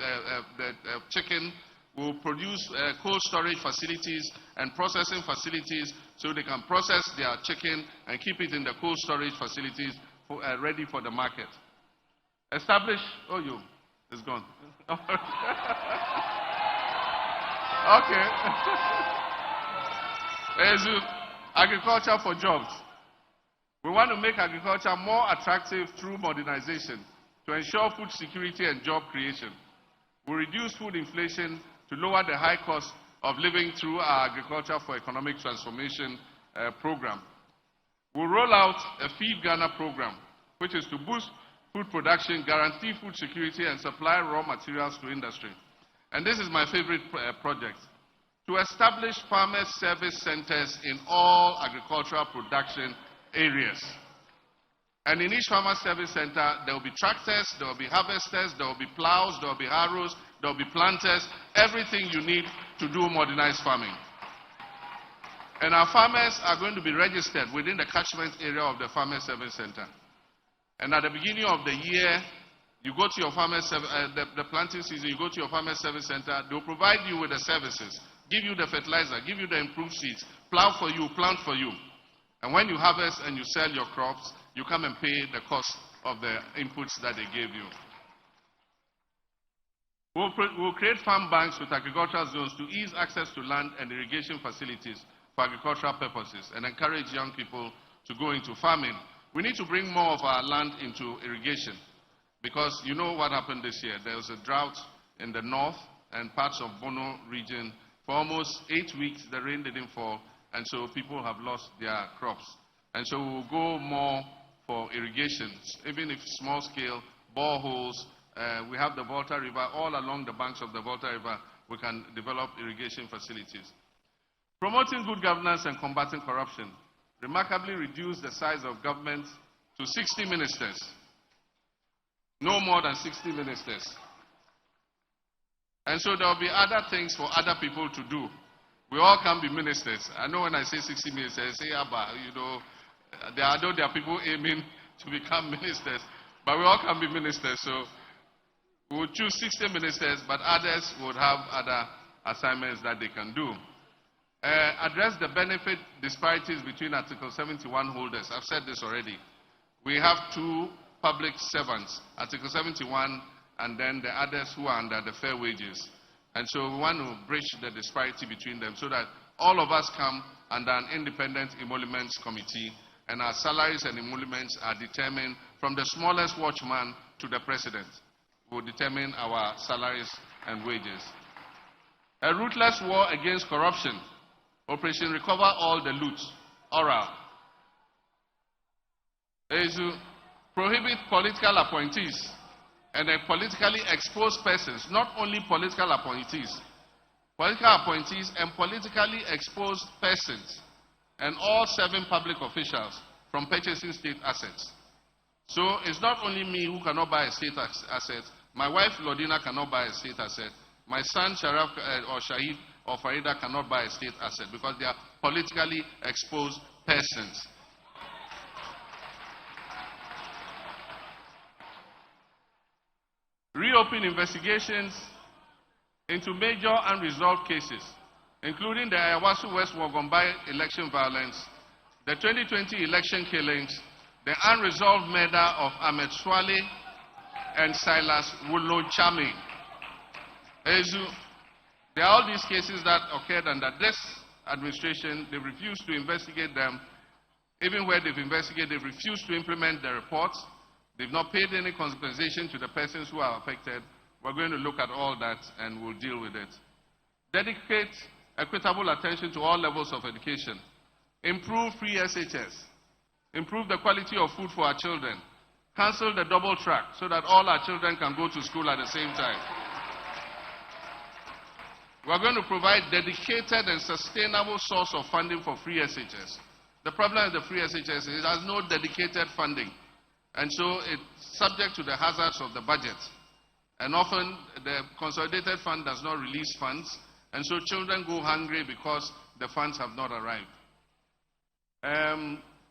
chicken. We'll produce cold storage facilities and processing facilities so they can process their chicken and keep it in the cold storage facilities ready for the market. Establish, it's gone. Okay. Agriculture for jobs. We want to make agriculture more attractive through modernization to ensure food security and job creation. We reduce food inflation to lower the high cost of living through our Agriculture for Economic Transformation program. We'll roll out a Feed Ghana program, which is to boost food production, guarantee food security, and supply raw materials to industry. And this is my favorite project, to establish farmers' service centers in all agricultural production areas. And in each farmer service center, there will be tractors, there will be harvesters, there will be plows, there will be harrows, there will be planters, everything you need to do modernized farming. And our farmers are going to be registered within the catchment area of the farmer service center. And at the beginning of the year, you go to your farmer the planting season, you go to your farmer service center, they'll provide you with the services, give you the fertilizer, give you the improved seeds, plow for you, plant for you. And when you harvest and you sell your crops, you come and pay the cost of the inputs that they gave you. We'll create farm banks with agricultural zones to ease access to land and irrigation facilities for agricultural purposes and encourage young people to go into farming. We need to bring more of our land into irrigation because you know what happened this year. There was a drought in the north and parts of Bono region. For almost 8 weeks, the rain didn't fall, and so people have lost their crops. And so we'll go more for irrigation, even if small scale, boreholes. We have the Volta River. All along the banks of the Volta River, we can develop irrigation facilities. Promoting good governance and combating corruption. Remarkably reduce the size of government to 60 ministers. No more than 60 ministers. And so there will be other things for other people to do. We all can be ministers. I know when I say 60 ministers, I say, there are people aiming to become ministers. But we all can be ministers. So we will choose 60 ministers, but others would have other assignments that they can do. Address the benefit disparities between Article 71 holders. I've said this already. We have two public servants, Article 71, and then the others who are under the fair wages. And so we want to bridge the disparity between them so that all of us come under an independent emoluments committee, and our salaries and emoluments are determined from the smallest watchman to the president. We'll determine our salaries and wages. A ruthless war against corruption. Operation Recover All the Loot, oral. Is to prohibit political appointees and politically exposed persons, not only political appointees and politically exposed persons, and all 7 public officials from purchasing state assets. So it's not only me who cannot buy a state asset. My wife Lodina cannot buy a state asset. My son Sharaf or Shahid or Farida cannot buy a state asset because they are politically exposed persons. Reopen investigations into major unresolved cases, including the Ayawasu West Wogombai election violence, the 2020 election killings, the unresolved murder of Ahmed Swale and Silas Wulochami. There are all these cases that occurred under this administration. They refused to investigate them. Even where they've investigated, they've refused to implement the reports. They've not paid any compensation to the persons who are affected. We're going to look at all that and we'll deal with it. Dedicate equitable attention to all levels of education. Improve free SHS. Improve the quality of food for our children. Cancel the double track so that all our children can go to school at the same time. We're going to provide dedicated and sustainable source of funding for free SHS. The problem with the free SHS is it has no dedicated funding. And so it's subject to the hazards of the budget. And often the consolidated fund does not release funds. And so children go hungry because the funds have not arrived.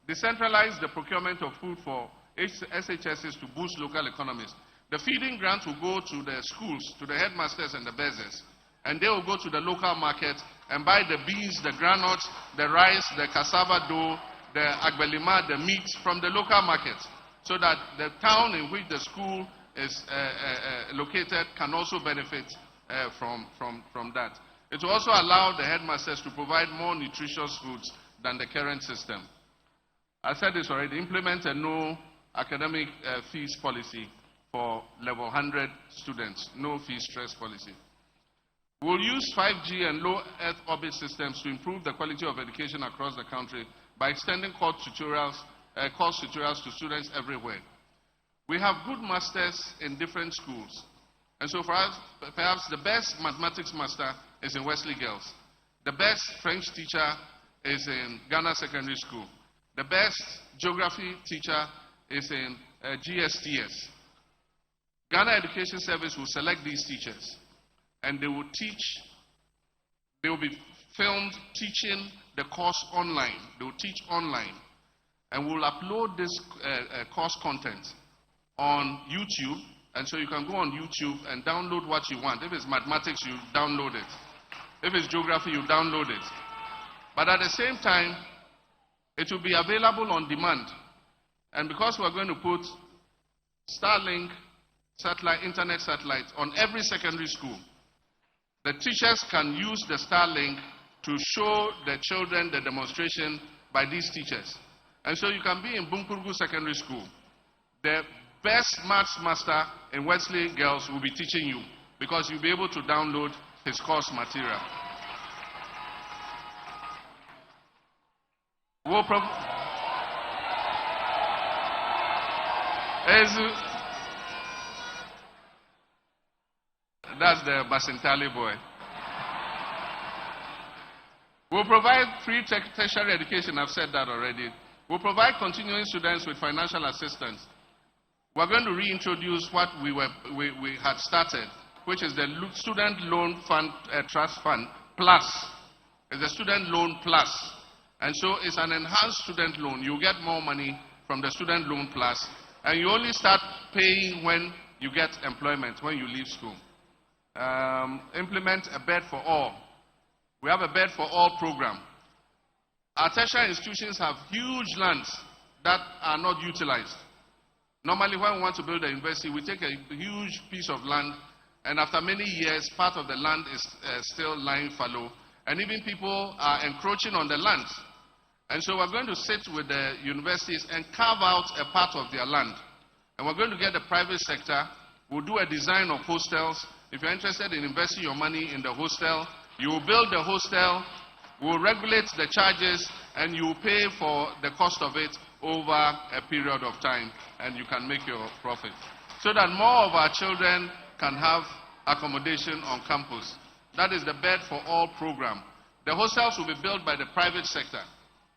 Decentralize the procurement of food for SHSs to boost local economies. The feeding grant will go to the schools, to the headmasters and the bezzers. and they will go to the local market and buy the beans, the granules, the rice, the cassava dough, the agbelima, the meat from the local market, so that the town in which the school is located can also benefit from that. It will also allow the headmasters to provide more nutritious foods than the current system. I said this already, implement a no academic fees policy for level 100 students, no fee stress policy. We'll use 5G and low Earth orbit systems to improve the quality of education across the country by extending course tutorials to students everywhere. We have good masters in different schools. And so for us, perhaps the best mathematics master is in Wesley Girls. The best French teacher is in Ghana Secondary School. The best geography teacher is in GSTS. Ghana Education Service will select these teachers, and they will be filmed teaching the course online. They will teach online, and we'll upload this course content on YouTube. And so you can go on YouTube and download what you want. If it's mathematics, you download it. If it's geography, you download it. But at the same time, it will be available on demand. And because we're going to put Starlink internet satellites on every secondary school, the teachers can use the Starlink to show the children the demonstration by these teachers. And so you can be in Bunkurgu Secondary School. The best maths master in Wesley Girls will be teaching you, because you'll be able to download his course material. That's the Basintali boy. We'll provide free tertiary education. I've said that already. We'll provide continuing students with financial assistance. We're going to reintroduce what we had started, which is the Student Loan Fund Trust Fund Plus. It's a student loan plus. And so it's an enhanced student loan. You get more money from the student loan plus, and you only start paying when you get employment, when you leave school. Implement a bed for all. We have a bed for all program. Our tertiary institutions have huge lands that are not utilized. Normally, when we want to build a university, we take a huge piece of land, and after many years, part of the land is still lying fallow, and even people are encroaching on the land. And so we're going to sit with the universities and carve out a part of their land. And we're going to get the private sector. We'll do a design of hostels. If you're interested in investing your money in the hostel, you will build the hostel, we'll regulate the charges, and you will pay for the cost of it over a period of time, and you can make your profit. So that more of our children can have accommodation on campus. That is the Bed for All program. The hostels will be built by the private sector.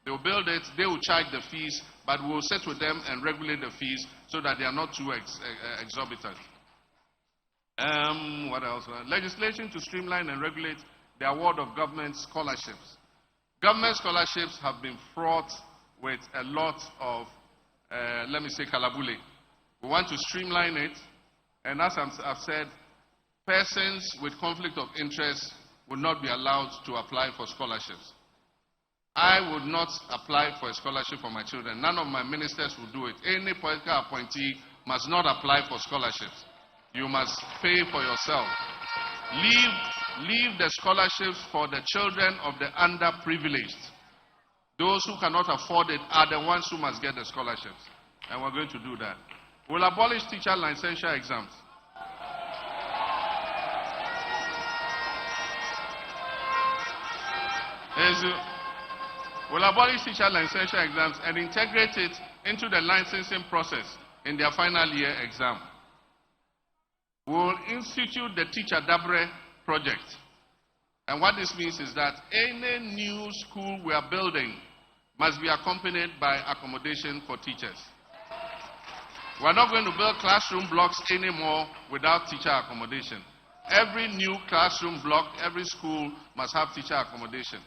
They will build it, they will charge the fees, but we will sit with them and regulate the fees so that they are not too exorbitant. What else? Legislation to streamline and regulate the award of government scholarships. Government scholarships have been fraught with a lot of, let me say, kalabule. We want to streamline it, and as I've said, persons with conflict of interest would not be allowed to apply for scholarships. I would not apply for a scholarship for my children. None of my ministers will do it. Any political appointee must not apply for scholarships. You must pay for yourself. Leave the scholarships for the children of the underprivileged. Those who cannot afford it are the ones who must get the scholarships. And we're going to do that. We'll abolish teacher licensure exams. We'll abolish teacher licensure exams and integrate it into the licensing process in their final year exam. We'll institute the Teacher Dabre project. And what this means is that any new school we are building must be accompanied by accommodation for teachers. We're not going to build classroom blocks anymore without teacher accommodation. Every new classroom block, every school must have teacher accommodation.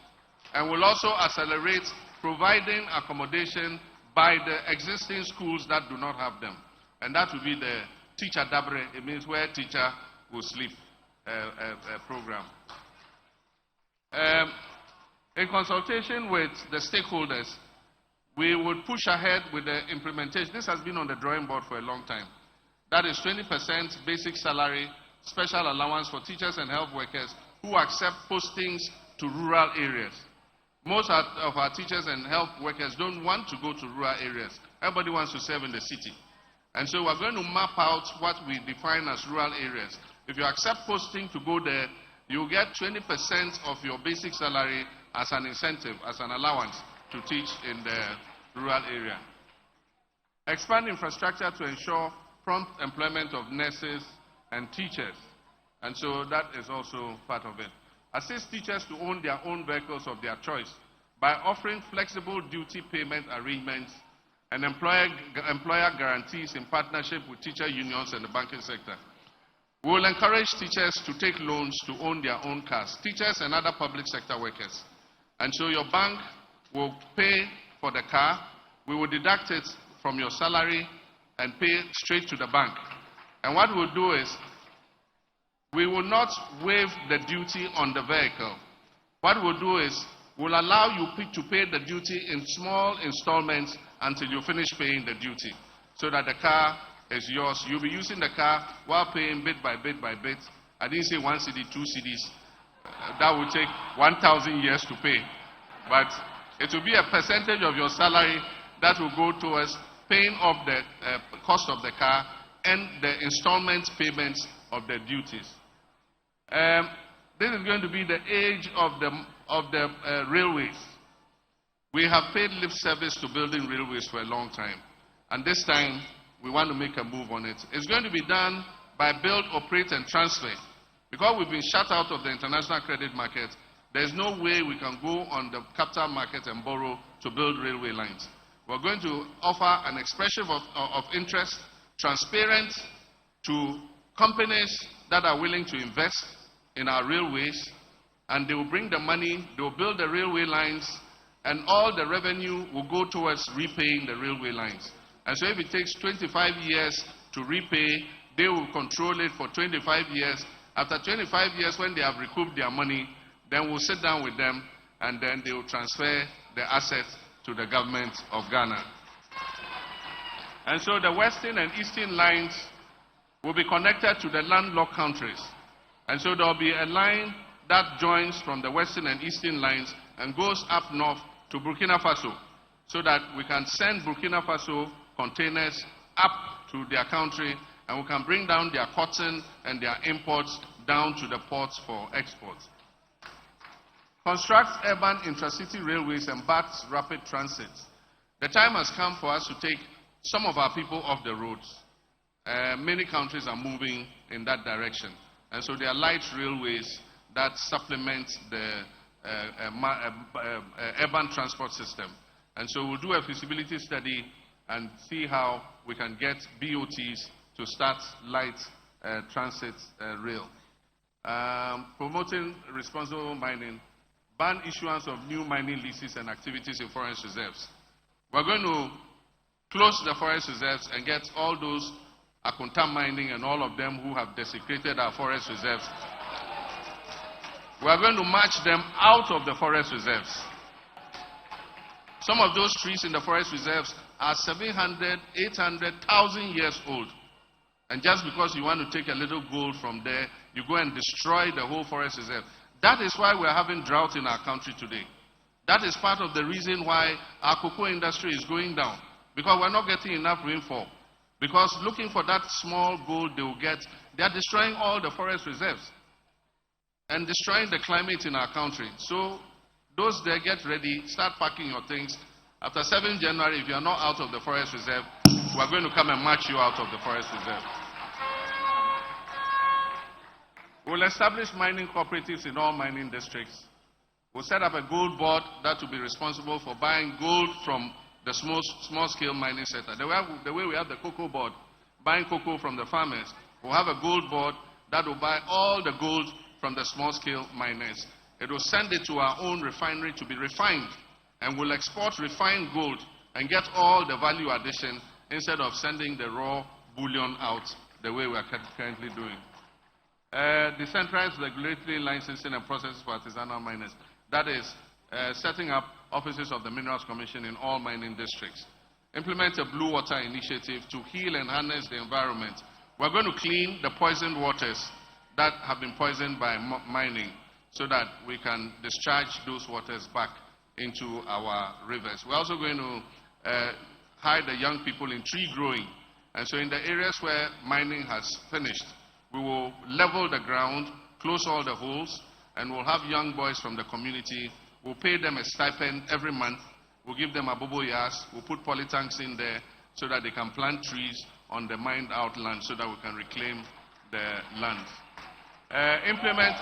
And we'll also accelerate providing accommodation by the existing schools that do not have them. And that will be the Teacher Dabre. It means where teacher will sleep. program. In consultation with the stakeholders, we would push ahead with the implementation. This has been on the drawing board for a long time. That is 20% basic salary, special allowance for teachers and health workers who accept postings to rural areas. Most of our teachers and health workers don't want to go to rural areas. Everybody wants to serve in the city. And so we're going to map out what we define as rural areas. If you accept posting to go there, you get 20% of your basic salary as an incentive, as an allowance to teach in the rural area. Expand infrastructure to ensure prompt employment of nurses and teachers. And so that is also part of it. Assist teachers to own their own vehicles of their choice by offering flexible duty payment arrangements and employer guarantees in partnership with teacher unions and the banking sector. We will encourage teachers to take loans to own their own cars, teachers and other public sector workers. And so your bank will pay for the car, we will deduct it from your salary and pay straight to the bank. And what we'll do is, we will not waive the duty on the vehicle. What we'll do is, we'll allow you to pay the duty in small installments until you finish paying the duty, so that the car is yours. You'll be using the car while paying bit by bit by bit. I didn't say 1 cedi, 2 cedis. That would take 1,000 years to pay. But it will be a percentage of your salary that will go towards paying off the cost of the car and the installment payments of the duties. This is going to be the age of the railways. We have paid lip service to building railways for a long time. And this time, we want to make a move on it. It's going to be done by build, operate, and transfer. Because we've been shut out of the international credit market, there's no way we can go on the capital market and borrow to build railway lines. We're going to offer an expression of interest, transparent, to companies that are willing to invest in our railways, and they will bring the money, they will build the railway lines, and all the revenue will go towards repaying the railway lines. And so if it takes 25 years to repay, they will control it for 25 years. After 25 years, when they have recouped their money, then we'll sit down with them, and then they will transfer the assets to the government of Ghana. And so the western and eastern lines will be connected to the landlocked countries. And so there will be a line that joins from the western and eastern lines and goes up north to Burkina Faso, so that we can send Burkina Faso containers up to their country, and we can bring down their cotton and their imports down to the ports for exports. Construct urban intracity railways and BART's rapid transit. The time has come for us to take some of our people off the roads. Many countries are moving in that direction. And so there are light railways that supplement the urban transport system. And so we'll do a feasibility study and see how we can get BOTs to start light transit rail. Promoting responsible mining, ban issuance of new mining leases and activities in forest reserves. We're going to close the forest reserves and get all those Akunta mining and all of them who have desecrated our forest reserves. We are going to march them out of the forest reserves. Some of those trees in the forest reserves are 700, 800,000 years old. And just because you want to take a little gold from there, you go and destroy the whole forest reserve. That is why we are having drought in our country today. That is part of the reason why our cocoa industry is going down. Because we're not getting enough rainfall. Because looking for that small gold they will get, they are destroying all the forest reserves and destroying the climate in our country. So those there, get ready, start packing your things. After 7th January, if you are not out of the forest reserve, we are going to come and march you out of the forest reserve. We'll establish mining cooperatives in all mining districts. We'll set up a gold board that will be responsible for buying gold from the small-scale mining sector. The way we have the cocoa board, buying cocoa from the farmers, we'll have a gold board that will buy all the gold from the small-scale miners. It will send it to our own refinery to be refined, and we'll export refined gold and get all the value addition instead of sending the raw bullion out the way we are currently doing. Decentralized regulatory licensing and processes for artisanal miners. That is, setting up offices of the Minerals Commission in all mining districts. Implement a blue water initiative to heal and harness the environment. We're going to clean the poisoned waters that have been poisoned by mining so that we can discharge those waters back into our rivers. We're also going to hire the young people in tree growing. And so in the areas where mining has finished, we will level the ground, close all the holes, and we'll have young boys from the community. We'll pay them a stipend every month. We'll give them abobo yas. We'll put polytanks in there so that they can plant trees on the mined out land so that we can reclaim the land. Implement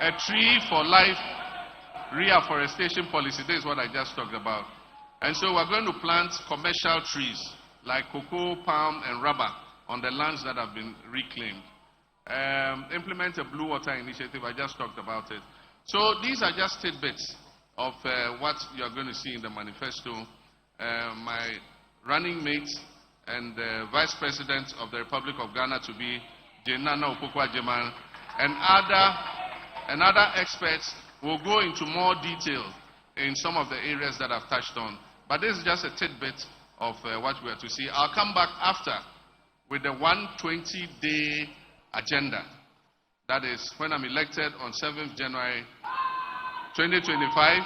a tree for life reforestation policy. This is what I just talked about. And so we're going to plant commercial trees like cocoa, palm, and rubber on the lands that have been reclaimed. Implement a blue water initiative. I just talked about it. So these are just tidbits of what you're going to see in the manifesto. My running mate and Vice President of the Republic of Ghana to be Jenana Opoku-Agyeman and other experts will go into more detail in some of the areas that I've touched on. But this is just a tidbit of what we are to see. I'll come back after with the 120-day agenda. That is, when I'm elected on 7th January 2025,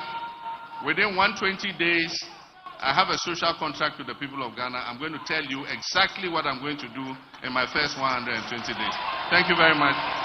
within 120 days, I have a social contract with the people of Ghana. I'm going to tell you exactly what I'm going to do in my first 120 days. Thank you very much.